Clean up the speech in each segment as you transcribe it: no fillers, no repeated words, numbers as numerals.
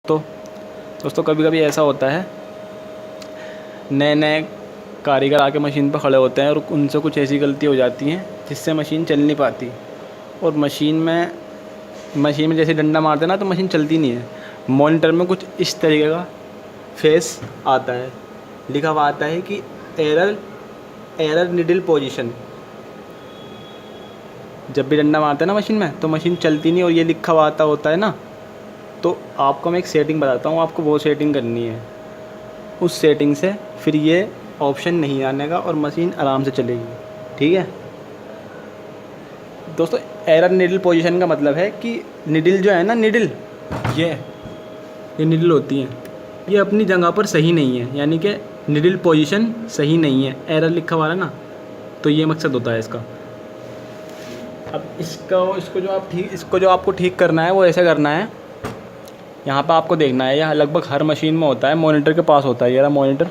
तो दोस्तों कभी कभी ऐसा होता है, नए नए कारीगर आके मशीन पर खड़े होते हैं और उनसे कुछ ऐसी गलती हो जाती हैं जिससे मशीन चल नहीं पाती। और मशीन में जैसे डंडा मारते हैं ना तो मशीन चलती नहीं है। मॉनिटर में कुछ इस तरीके का फेस आता है, लिखा हुआ आता है कि एरर निडल पोजीशन। जब भी डंडा मारते हैं ना मशीन में तो मशीन चलती नहीं और ये लिखा हुआ आता होता है ना। तो आपको मैं एक सेटिंग बताता हूँ, आपको वो सेटिंग करनी है। उस सेटिंग से फिर ये ऑप्शन नहीं आने का और मशीन आराम से चलेगी। ठीक है दोस्तों, एरर निडल पोजीशन का मतलब है कि निडल जो है ना, ये निडल होती हैं, ये अपनी जगह पर सही नहीं है, यानी कि निडल पोजीशन सही नहीं है, एरर लिखा हुआ है ना। तो ये मकसद होता है इसका। अब इसको जो आपको ठीक करना है वो ऐसे करना है। यहाँ पर आपको देखना है, यह लगभग हर मशीन में होता है, मॉनिटर के पास होता है। ये रहा मॉनिटर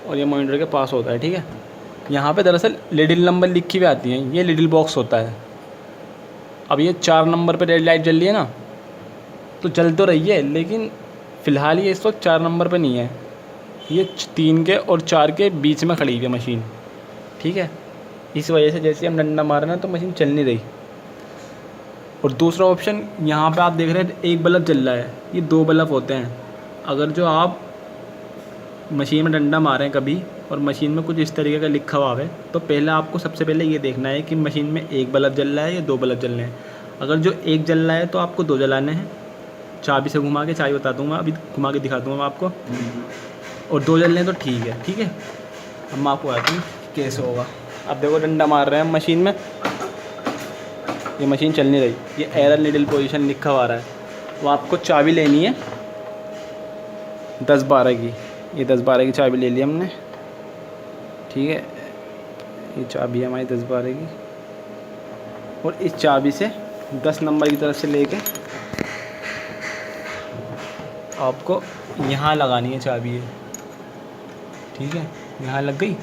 और ये मॉनिटर के पास होता है। ठीक है, यहाँ पे दरअसल लिडिल नंबर लिखी हुई आती हैं, ये लिडिल बॉक्स होता है। अब ये 4 नंबर पे रेड लाइट जल रही है ना, तो जल तो रही है लेकिन फ़िलहाल ये इस वक्त 4 नंबर पे नहीं है, ये 3 के और 4 के बीच में खड़ी हुई है मशीन। ठीक है, इस वजह से जैसे हम डंडा मार रहे हैं तो मशीन चल नहीं रही। और दूसरा ऑप्शन यहाँ पे आप देख रहे हैं, एक बल्ब जल रहा है, ये 2 बल्ब होते हैं। अगर जो आप मशीन में डंडा मारें कभी और मशीन में कुछ इस तरीके का लिखा हुआ है, तो पहले आपको सबसे पहले ये देखना है कि मशीन में एक बल्ब जल रहा है या 2 बल्ब जल रहे हैं। अगर जो एक जल रहा है तो आपको 2 जलाने हैं। चाबी से घुमा के, चाबी बता दूंगा, अभी घुमा के दिखा दूंगा मैं आपको। और 2 जल रहे हैं तो ठीक है। ठीक है, अब मैं आपको बताती हूँ कैसे होगा। अब देखो, डंडा मार रहे हैं हम मशीन में, ये मशीन चल नहीं रही, ये एरर निडल पोजीशन लिखा हुआ रहा है। वो आपको चाबी लेनी है 10-12 की। ये 10-12 की चाबी ले ली हमने। ठीक है, ये चाबी है हमारी 10-12 की। और इस चाबी से 10 नंबर की तरफ से लेके आपको यहाँ लगानी है चाबी है। ठीक है, यहाँ लग गई।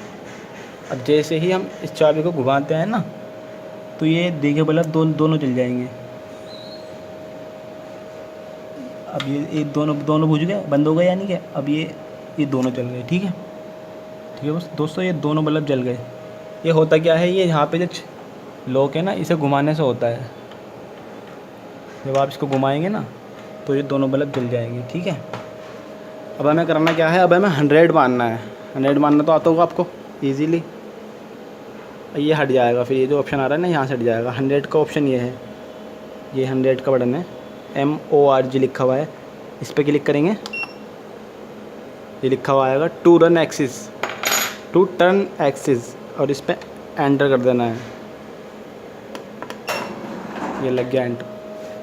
अब जैसे ही हम इस चाबी को घुमाते हैं ना, तो ये देखिए बल्ब दोनों जल जाएंगे। अब ये दोनों बुझ गए, बंद हो गए, यानी कि अब ये दोनों जल गए। ठीक है बस दोस्तों, ये दोनों बल्ब जल गए। ये होता क्या है, ये यहाँ पे जो लॉक है ना, इसे घुमाने से होता है। जब आप इसको घुमाएंगे ना तो ये दोनों बल्ब जल जाएंगे। ठीक है, अब हमें करना क्या है, अब हमें 100 मारना है। 100 मारना तो आता होगा आपको ईजीली। ये हट जाएगा, फिर ये जो ऑप्शन आ रहा है ना, यहाँ से हट जाएगा। 100 का ऑप्शन ये है, ये 100 का बटन है, MORG लिखा हुआ है। इस पर क्लिक करेंगे, ये लिखा हुआ आएगा टू टर्न एक्सिस, और इस पर एंटर कर देना है। ये लग गया एंटर,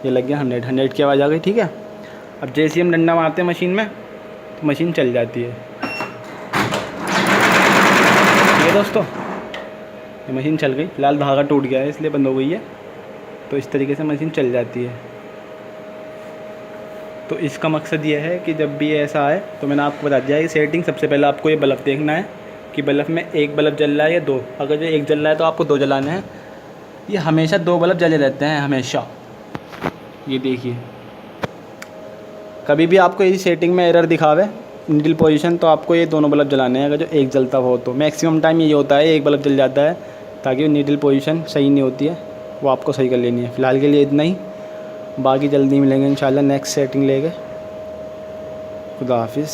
ये लग गया 100 की आवाज़ आ गई। ठीक है, अब जैसे ही हम डंडा मारते हैं मशीन में तो मशीन चल जाती है। ये दोस्तों, ये मशीन चल गई। फिलहाल धागा टूट गया है इसलिए बंद हो गई है, तो इस तरीके से मशीन चल जाती है। तो इसका मकसद ये है कि जब भी ऐसा आए तो मैंने आपको बता दिया है कि सेटिंग। सबसे पहले आपको ये बल्ब देखना है कि बल्ब में एक बल्ब जल रहा है या 2। अगर जो एक जल रहा है तो आपको 2 जलाने हैं। ये हमेशा 2 बल्ब जले रहते हैं हमेशा। ये देखिए, कभी भी आपको ये सेटिंग में एरर दिखावे निडल पोजीशन, तो आपको ये दोनों बल्ब जलाने हैं। अगर जो एक जलता हो तो मैक्सिमम टाइम ये होता है, एक बल्ब जल जाता है, ताकि निडल पोजीशन सही नहीं होती है, वो आपको सही कर लेनी है। फ़िलहाल के लिए इतना ही, बाकी जल्दी मिलेंगे इंशाल्लाह नेक्स्ट सेटिंग लेके। खुदा हाफिज़।